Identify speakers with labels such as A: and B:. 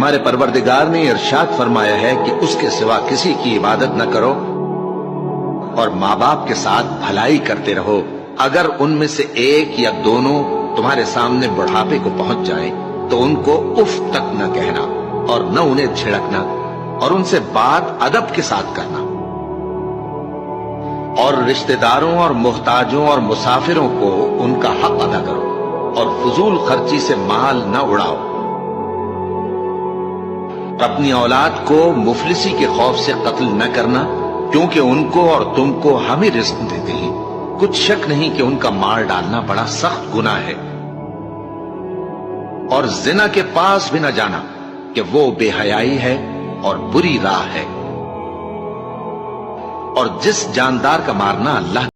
A: تمہارے پروردگار نے ارشاد فرمایا ہے کہ اس کے سوا کسی کی عبادت نہ کرو اور ماں باپ کے ساتھ بھلائی کرتے رہو. اگر ان میں سے ایک یا دونوں تمہارے سامنے بڑھاپے کو پہنچ جائیں تو ان کو اف تک نہ کہنا اور نہ انہیں جھڑکنا اور ان سے بات ادب کے ساتھ کرنا. اور رشتہ داروں اور محتاجوں اور مسافروں کو ان کا حق ادا کرو اور فضول خرچی سے مال نہ اڑاؤ. اپنی اولاد کو مفلسی کے خوف سے قتل نہ کرنا کیونکہ ان کو اور تم کو ہم ہی رزق دیتے ہیں. کچھ شک نہیں کہ ان کا مار ڈالنا بڑا سخت گناہ ہے. اور زنا کے پاس بھی نہ جانا کہ وہ بے حیائی ہے اور بری راہ ہے. اور جس جاندار کا مارنا اللہ